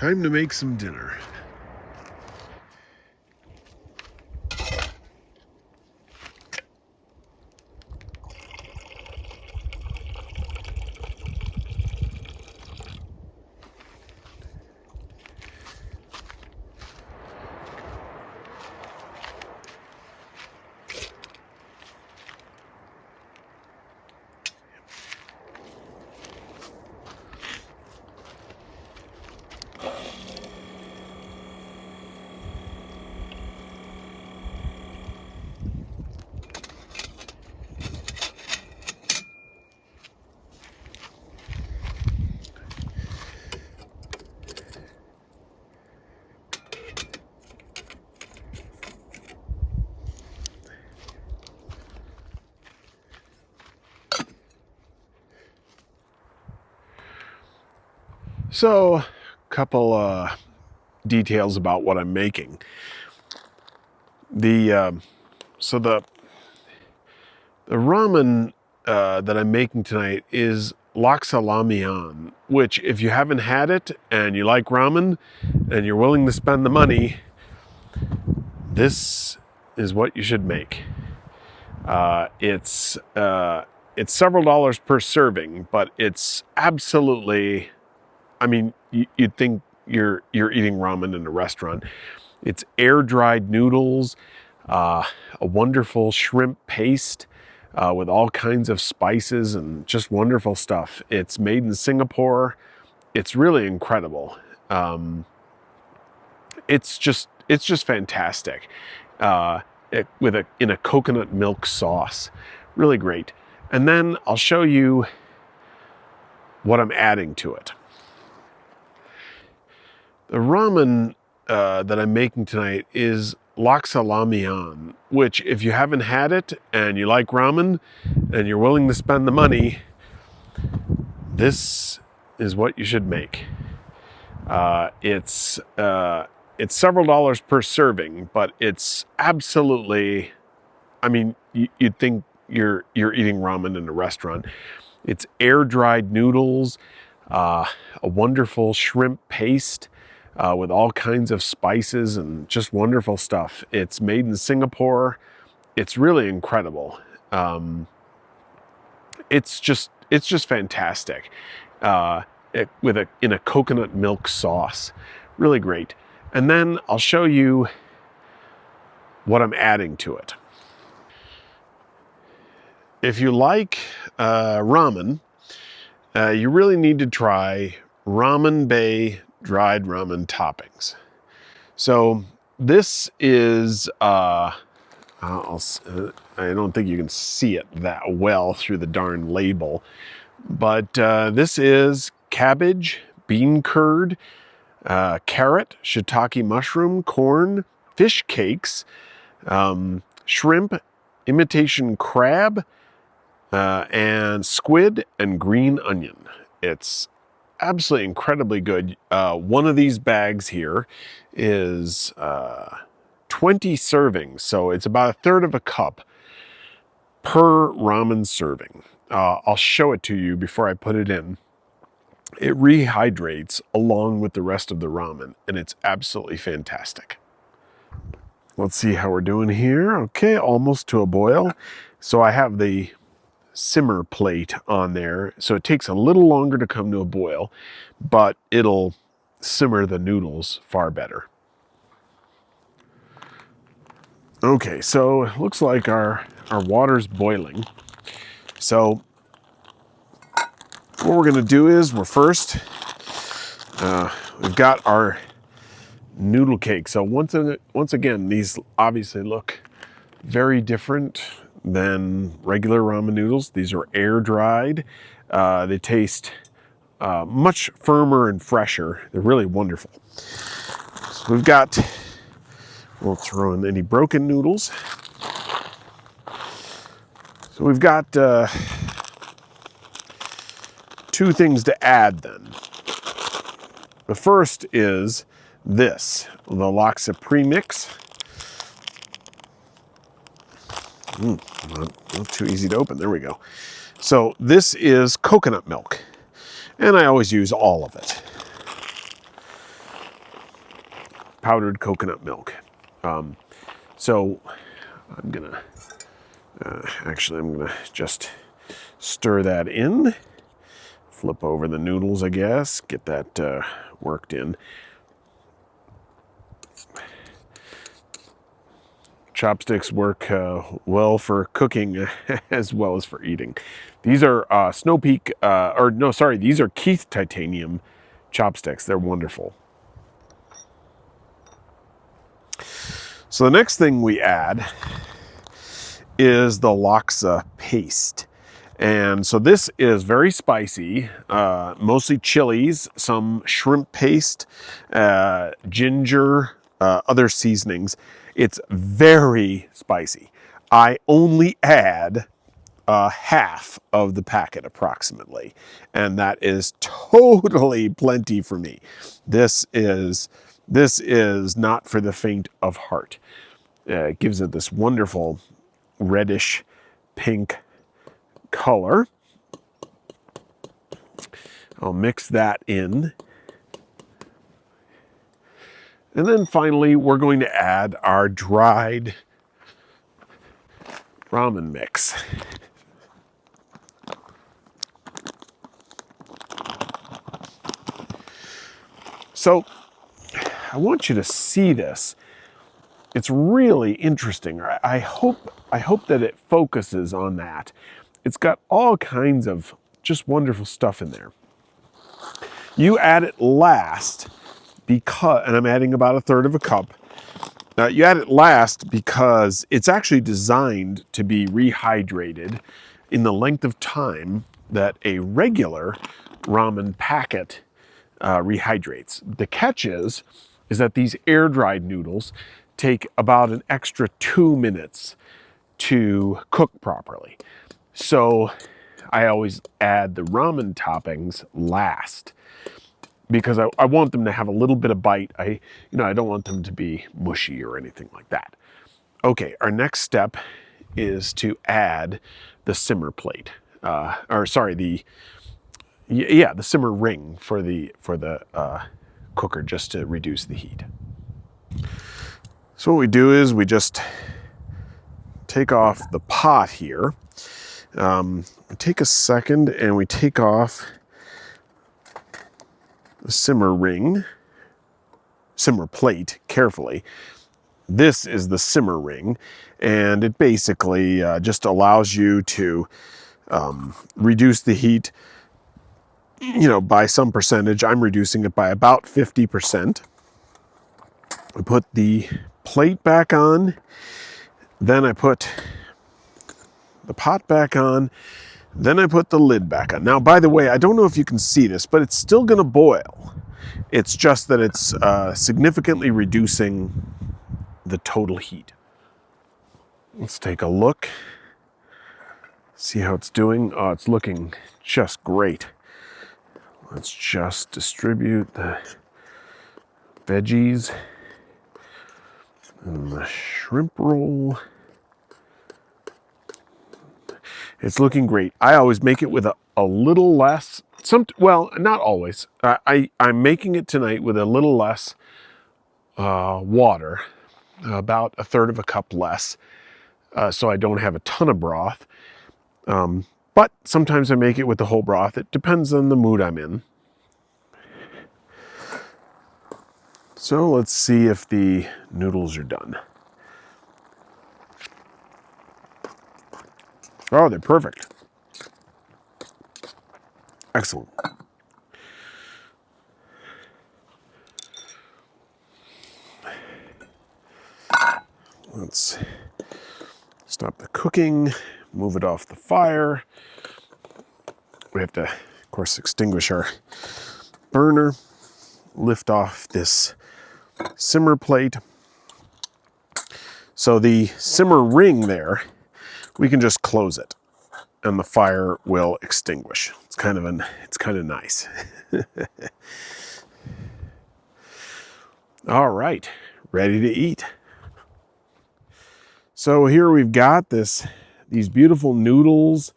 Time to make some dinner. So, a couple details about what I'm making. The ramen that I'm making tonight is Laksa Mian, which, if you haven't had it and you like ramen and you're willing to spend the money, this is what you should make. It's several dollars per serving, but it's absolutely, I mean, you'd think you're eating ramen in a restaurant. It's air-dried noodles, a wonderful shrimp paste with all kinds of spices and just wonderful stuff. It's made in Singapore. It's really incredible. It's just fantastic. In a coconut milk sauce, really great. And then I'll show you what I'm adding to it. The ramen that I'm making tonight is Laksa Mian, which, if you haven't had it and you like ramen and you're willing to spend the money, this is what you should make. It's several dollars per serving, but it's absolutely, I mean, you'd think you're eating ramen in a restaurant. It's air-dried noodles, a wonderful shrimp paste with all kinds of spices and just wonderful stuff. It's made in Singapore. It's really incredible. It's just fantastic. In a coconut milk sauce, really great. And then I'll show you what I'm adding to it. If you like ramen, you really need to try Ramen Bae dried ramen toppings. So this is, I don't think you can see it that well through the darn label, but this is cabbage, bean curd, carrot, shiitake mushroom, corn, fish cakes, shrimp, imitation crab, and squid and green onion. It's absolutely incredibly good. One of these bags here is 20 servings, so it's about a third of a cup per ramen serving. I'll show it to you before I put it in. It rehydrates along with the rest of the ramen, and it's absolutely fantastic. Let's see how we're doing here. Okay, almost to a boil. So I have the simmer plate on there, so it takes a little longer to come to a boil, but it'll simmer the noodles far better. Okay, so it looks like our water's boiling. So what we're going to do is we've got our noodle cake. So once again, these obviously look very different than regular ramen noodles. These are air dried. They taste much firmer and fresher. They're really wonderful. So we'll throw in any broken noodles. So we've got two things to add then. The first is this, the Laksa premix. Not too easy to open. There we go. So this is coconut milk, and I always use all of it. powdered coconut milk. So I'm gonna, actually I'm gonna just stir that in. Flip over the noodles, I guess, get that worked in. Chopsticks work well for cooking as well as for eating. These are Snow Peak, these are Keith titanium chopsticks. They're wonderful. So the next thing we add is the laksa paste. And so this is very spicy, mostly chilies, some shrimp paste, ginger, other seasonings. It's very spicy. I only add half of the packet approximately, and that is totally plenty for me. This is not for the faint of heart. It gives it this wonderful reddish pink color. I'll mix that in. And then finally, we're going to add our dried ramen mix. So I want you to see this. It's really interesting. I hope that it focuses on that. It's got all kinds of just wonderful stuff in there. You add it last because, and I'm adding about 1/3 cup. You add it last because it's actually designed to be rehydrated in the length of time that a regular ramen packet rehydrates. The catch is that these air-dried noodles take about an extra 2 minutes to cook properly. So I always add the ramen toppings last because I want them to have a little bit of bite. I don't want them to be mushy or anything like that. Okay, our next step is to add the simmer plate. The simmer ring for the cooker, just to reduce the heat. So what we do is we just take off the pot here. Take a second and we take off the simmer plate carefully. This is the simmer ring, and it basically just allows you to reduce the heat, by some percentage. I'm reducing it by about 50%. I put the plate back on, then I put the pot back on, then I put the lid back on. Now, by the way, I don't know if you can see this, but it's still gonna boil. It's just that it's significantly reducing the total heat. Let's take a look, see how it's doing. Oh, it's looking just great. Let's just distribute the veggies and the shrimp roll. It's looking great. I always make it with a little less, well, not always. I'm making it tonight with a little less water, about 1/3 cup less, so I don't have a ton of broth. But sometimes I make it with the whole broth. It depends on the mood I'm in. So let's see if the noodles are done. Oh, they're perfect. Excellent. Let's stop the cooking, move it off the fire. We have to, of course, extinguish our burner, lift off this simmer plate. So the simmer ring there, we can just close it and the fire will extinguish. It's kind of nice. All right, ready to eat. So here we've got these beautiful noodles,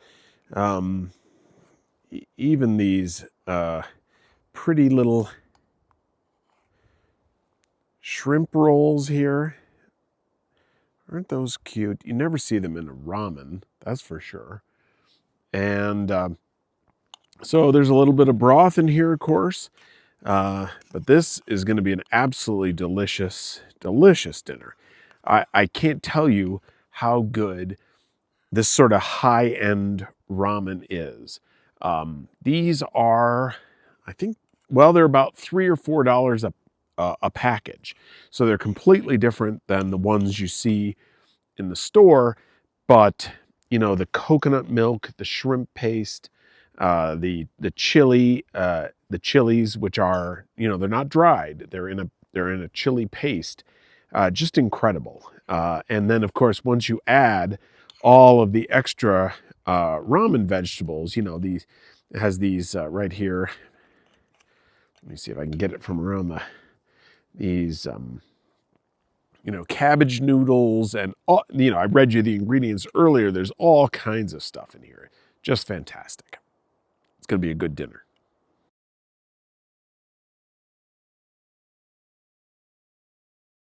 even these pretty little shrimp rolls here. Aren't those cute? You never see them in a ramen, that's for sure. And so there's a little bit of broth in here, of course. But this is going to be an absolutely delicious, delicious dinner. I can't tell you how good this sort of high-end ramen is. These are, I think, well, they're about $3 or $4 a package. So they're completely different than the ones you see in the store, but you know, the coconut milk, the shrimp paste, the chili, the chilies, which are, you know, they're not dried, they're in a chili paste, just incredible. And then of course, once you add all of the extra ramen vegetables, you know, these, it has these right here. Let me see if I can get it from around these you know, cabbage noodles and all, you know, I read you the ingredients earlier. There's all kinds of stuff in here. Just fantastic. It's going to be a good dinner.